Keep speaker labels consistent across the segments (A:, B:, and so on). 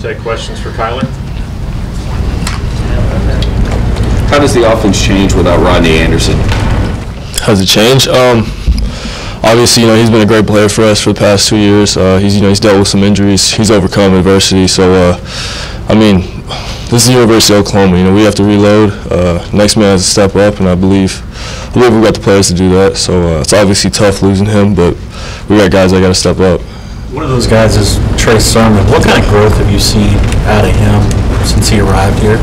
A: take questions for Kyler.
B: How does the offense change without Rodney Anderson?
C: How does it change? Obviously, he's been a great player for us for the past 2 years. He's dealt with some injuries. He's overcome adversity. So, this is the University of Oklahoma. We have to reload. Next man has to step up, and I believe we've got the players to do that. So it's obviously tough losing him, but we got guys that got to step up.
D: One of those guys is Trey Sermon. What kind of growth have you seen out of him since he arrived here?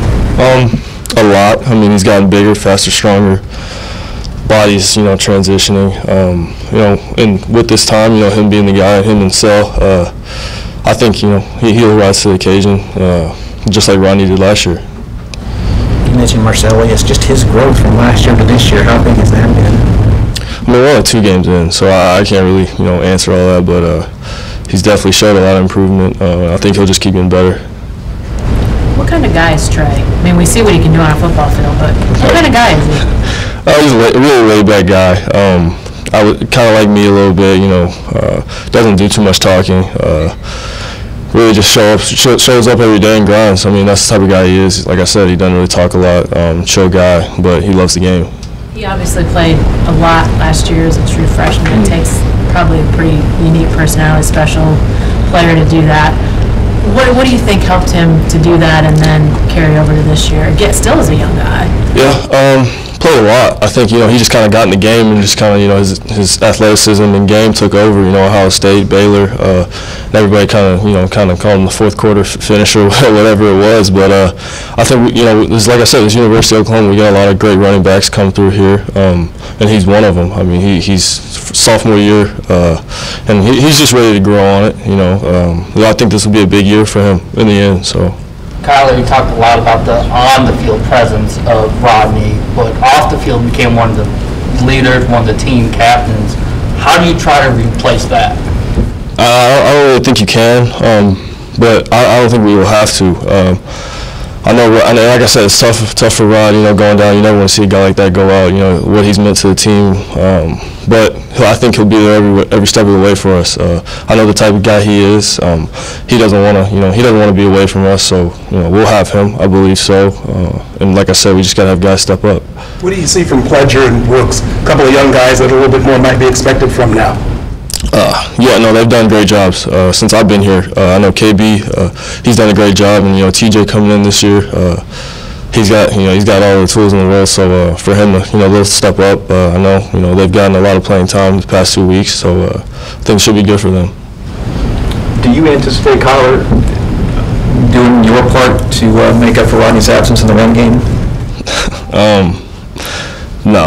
C: A lot. He's gotten bigger, faster, stronger. Body's, transitioning. And with this time, him being the guy, him and Sel, I think, he'll rise to the occasion, just like Rodney did last year.
D: You mentioned Marcellius, just his growth from last year to this year. How big has that been?
C: We're only 2 games in, so I can't really, answer all that, but he's definitely showed a lot of improvement. I think he'll just keep getting better.
E: What kind of guy is Trey? We see what he can do on a football field, but what kind of guy is he?
C: He's a really laid-back guy. I would kind of like me a little bit, doesn't do too much talking. Really just shows up every day and grinds. That's the type of guy he is. Like I said, he doesn't really talk a lot, chill guy, but he loves the game.
E: He obviously played a lot last year as a true freshman. It takes probably a pretty unique personality, special player to do that. What do you think helped him to do that and then carry over to this year? Still as a young guy.
C: Yeah, played a lot. I think, he just kind of got in the game and just kind of, his athleticism and game took over, Ohio State, Baylor, and everybody kind of called him the fourth quarter finisher, whatever it was. But I think, like I said, this University of Oklahoma, we got a lot of great running backs come through here, and he's one of them. He's sophomore year, and he's just ready to grow on it, I think this will be a big year for him in the end, so.
F: Kyler, you talked a lot about the on-the-field presence of Rodney, but off the field became one of the leaders, one of the team captains. How do you try to replace that?
C: I don't really think you can, but I don't think we will have to. I know, like I said, it's tough for Rod, going down. You never want to see a guy like that go out, what he's meant to the team. But I think he'll be there every step of the way for us. I know the type of guy he is. He doesn't want to, be away from us. So, we'll have him. I believe so. And like I said, we just got to have guys step up.
G: What do you see from Pledger and Brooks? A couple of young guys that a little bit more might be expected from now.
C: They've done great jobs since I've been here. I know KB, he's done a great job, and TJ coming in this year, he's got all the tools in the world. So for him to they'll step up. I know they've gotten a lot of playing time the past 2 weeks, so I think it should be good for them.
D: Do you anticipate Kyler doing your part to make up for Rodney's absence in the run game?
C: No,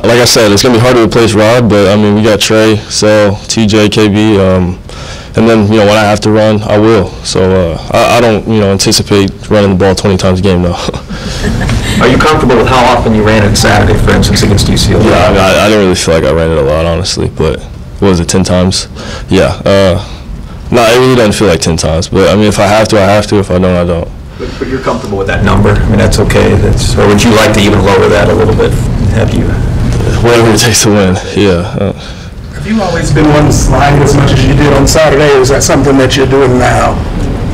C: like I said, it's going to be hard to replace Rod, but, we got Trey, Sel, TJ, KB, and then, when I have to run, I will. So I don't, anticipate running the ball 20 times a game, no.
D: Are you comfortable with how often you ran it Saturday, for instance, against UCLA?
C: Yeah, I didn't really feel like I ran it a lot, honestly, but what was it, 10 times? Yeah. No, it really doesn't feel like 10 times, but, if I have to, I have to. If I don't, I don't.
D: But you're comfortable with that number? That's okay. Or would you like to even lower that a little bit? Have you?
C: Whatever it takes to win, yeah.
G: Have you always been one to slide as much as you did on Saturday, or is that something that you're doing now?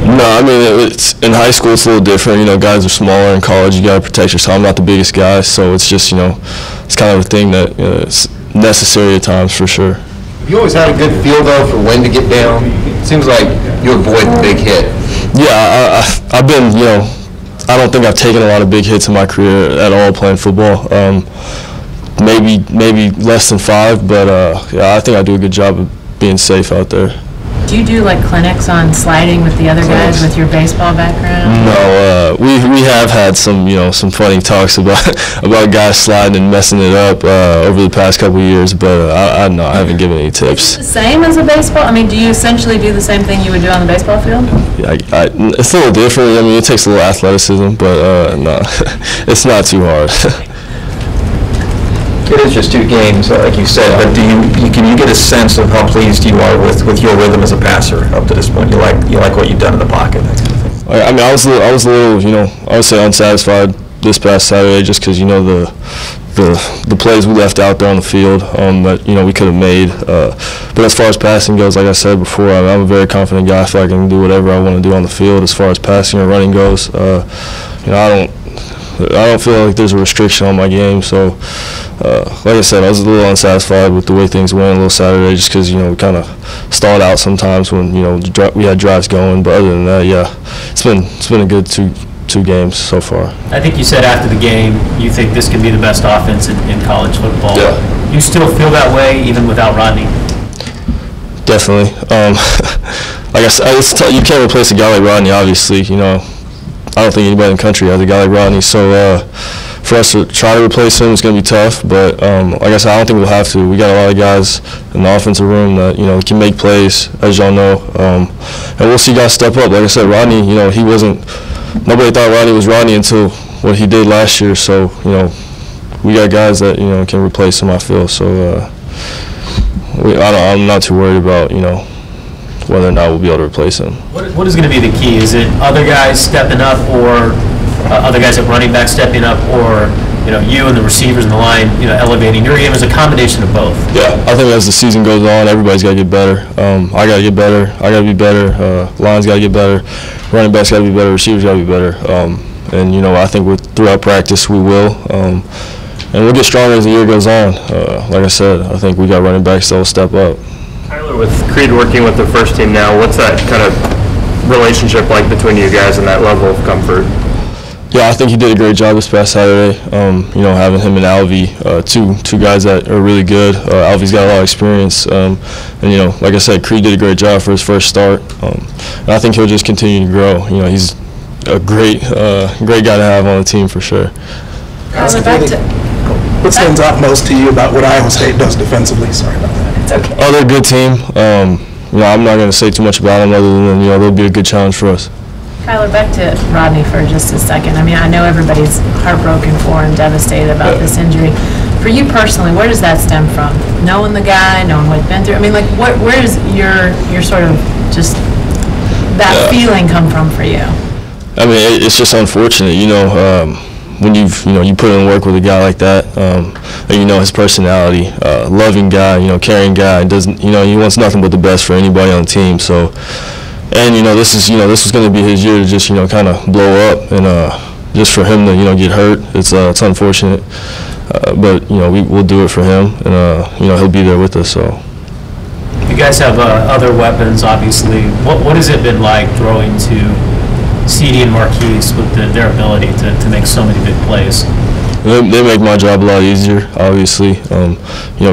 C: No, it's in high school it's a little different. Guys are smaller. In college, you got to protect yourself. I'm not the biggest guy, so it's just, it's kind of a thing that it's necessary at times for sure.
B: You always had a good feel, though, for when to get down. It seems like you avoid the big hit.
C: Yeah, I've been, I don't think I've taken a lot of big hits in my career at all playing football. Maybe less than 5, but I think I do a good job of being safe out there.
E: Do you do clinics on sliding with the other guys with your baseball background?
C: No, we have had some some funny talks about guys sliding and messing it up over the past couple of years, but I haven't given any tips.
E: Is it the same as a baseball? Do you essentially do the same thing you would do on the baseball field?
C: Yeah, it's a little different. It takes a little athleticism, but no, it's not too hard.
D: It is just 2 games, like you said, but can you get a sense of how pleased you are with your rhythm as a passer up to this point? You like what you've done in the pocket, that kind of thing?
C: I was a little, I would say unsatisfied this past Saturday just because, the the plays we left out there on the field that we could have made. But as far as passing goes, like I said before, I'm a very confident guy. I feel like I can do whatever I want to do on the field. As far as passing or running goes, I don't feel like there's a restriction on my game. So, like I said, I was a little unsatisfied with the way things went a little Saturday, just because we kind of stalled out sometimes when we had drives going. But other than that, yeah, it's been a good two games so far.
A: I think you said after the game you think this can be the best offense in college football.
C: Yeah.
A: You still feel that way even without Rodney?
C: Definitely. Like I said, you can't replace a guy like Rodney, obviously. I don't think anybody in the country has a guy like Rodney. So for us to try to replace him is going to be tough. But like I said, I don't think we'll have to. We got a lot of guys in the offensive room that can make plays, as y'all know. And we'll see guys step up. Like I said, Rodney, he wasn't. Nobody thought Rodney was Rodney until what he did last year. So we got guys that can replace him, I feel. So I'm not too worried about whether or not we'll be able to replace him.
A: What is going to be the key? Is it other guys stepping up, or other guys at running back stepping up, or you and the receivers and the line elevating your game? Is a combination of both? Yeah,
C: I think as the season goes on, everybody's got to get better. I got to get better. I got to be better. Line's got to get better. Running backs got to be better. Receivers got to be better. And I think throughout practice we will. And we'll get stronger as the year goes on. Like I said, I think we got running backs that will step up.
H: Tyler, with Creed working with the first team now, what's that kind of relationship like between you guys and that level of comfort?
C: Yeah, I think he did a great job this past Saturday. Having him and Alvy, two guys that are really good. Alvy's got a lot of experience, and like I said, Creed did a great job for his first start. And I think he'll just continue to grow. He's a great guy to have on the team for sure.
G: What stands out most to you about what Iowa State does defensively? Sorry about that.
E: It's okay.
C: Oh, they're a good team. I'm not going to say too much about them other than they'll be a good challenge for us.
E: Kyler, back to Rodney for just a second. I mean, I know everybody's heartbroken for and devastated about this injury. For you personally, where does that stem from? Knowing the guy, knowing what he's been through? I mean, like, where does your sort of just that feeling come from for you?
C: I mean, it's just unfortunate, when you put in work with a guy like that, and his personality, loving guy, caring guy, doesn't, he wants nothing but the best for anybody on the team. So, and this was going to be his year to just kind of blow up, and just for him to get hurt, it's unfortunate, but we'll do it for him, and he'll be there with us. So.
A: You guys have other weapons, obviously. What has it been like throwing to CD and Marquise with their ability to make so many big plays?
C: They make my job a lot easier, obviously.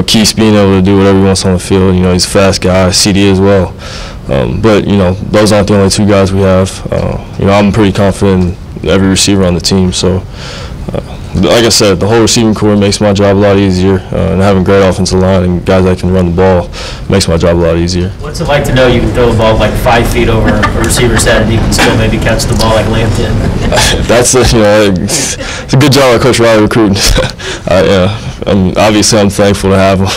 C: Keith's being able to do whatever he wants on the field. He's a fast guy, CD as well. But, those aren't the only two guys we have. I'm pretty confident in every receiver on the team. So, like I said, the whole receiving core makes my job a lot easier. And having great offensive line and guys that can run the ball makes my job a lot easier.
A: What's it like to know you can throw the ball like 5 feet over a receiver's head and you can still maybe catch the ball like Lampton?
C: That's it's a good job by Coach Riley recruiting. Obviously I'm thankful to have him.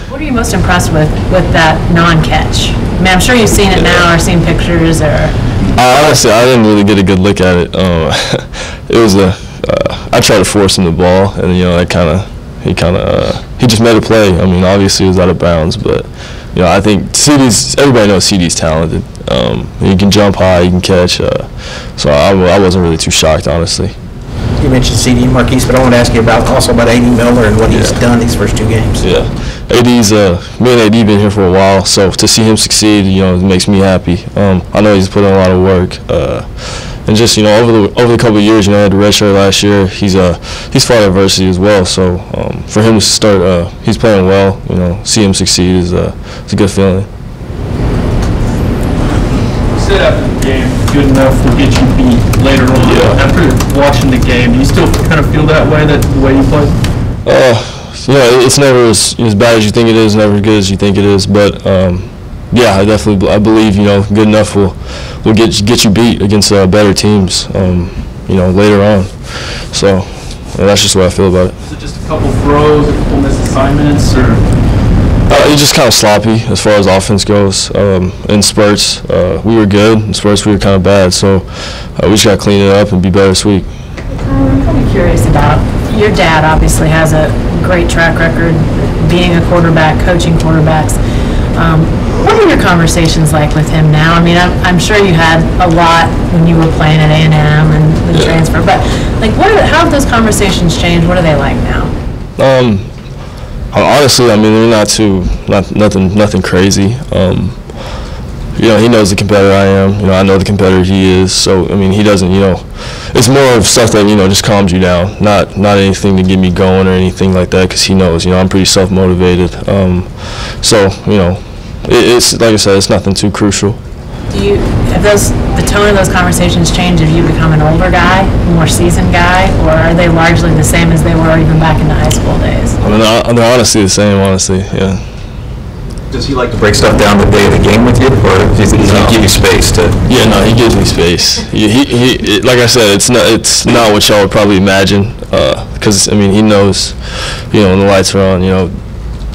E: What are you most impressed with that non-catch? I mean, I'm sure you've seen it now or seen pictures or.
C: Honestly, I didn't really get a good look at it. It was I tried to force him the ball, and he just made a play. I mean, obviously it was out of bounds, but I think everybody knows CD's talented. He can jump high, he can catch. So I wasn't really too shocked, honestly.
I: You mentioned CD and Marquise, but I want to ask you also about A.D. Miller and what he's done these first 2 games.
C: Yeah, AD's me and AD been here for a while, so to see him succeed, it makes me happy. I know he's put in a lot of work, and just over the couple of years, had the redshirt last year. He's fought adversity as well, so for him to start, he's playing well. See him succeed is a good feeling.
J: Said after the game, good enough will get you beat later on. Yeah. After watching the game, do you still kind of feel that way, the way you played?
C: It's never as bad as you think it is, never as good as you think it is. But I believe good enough will get you beat against better teams. Later on. So that's just what I feel about it.
J: Is it just a couple throws, a couple missed assignments, or?
C: It's just kind of sloppy as far as offense goes. In spurts, we were good. In spurts, we were kind of bad. So we just got to clean it up and be better this week.
E: I'm kind of curious about, your dad obviously has a great track record being a quarterback, coaching quarterbacks. What are your conversations like with him now? I mean, I'm sure you had a lot when you were playing at A&M and the transfer, but like, how have those conversations changed? What are they like now?
C: Honestly, I mean, they're nothing crazy. You know, he knows the competitor I am. You know, I know the competitor he is. So, I mean, he doesn't, you know, it's more of stuff that, you know, just calms you down. Not anything to get me going or anything like that, because he knows, you know, I'm pretty self-motivated. So, you know, it's, like I said, it's nothing too crucial.
E: Have the tone of those conversations changed? Have you become an older guy, more seasoned guy, or are they largely the same as they were even back in the high school days?
C: I mean, they're honestly the same, honestly, yeah.
D: Does he like to break stuff down the day of the game with you, or does he give you space to?
C: Yeah, no, he gives me space. Like I said, it's not what y'all would probably imagine, because I mean, he knows, you know, when the lights are on, you know,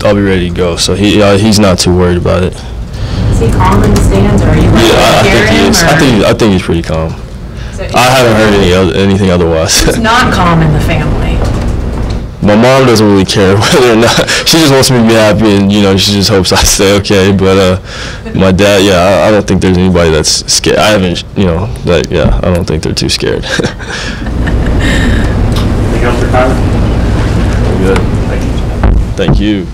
C: I'll be ready to go. So he's not too worried about it.
E: Is he calm in the stands, or are you
C: I think he is. I think he's pretty calm.
E: So
C: I haven't heard anything otherwise.
E: It's not calm in the family.
C: My mom doesn't really care whether or not. She just wants me to be happy, and you know, she just hopes I stay okay. But my dad, yeah, I don't think there's anybody that's scared. I haven't, you know, that, yeah, I don't think they're too scared.
H: Anything else for Tyler?
C: Good. Thank you.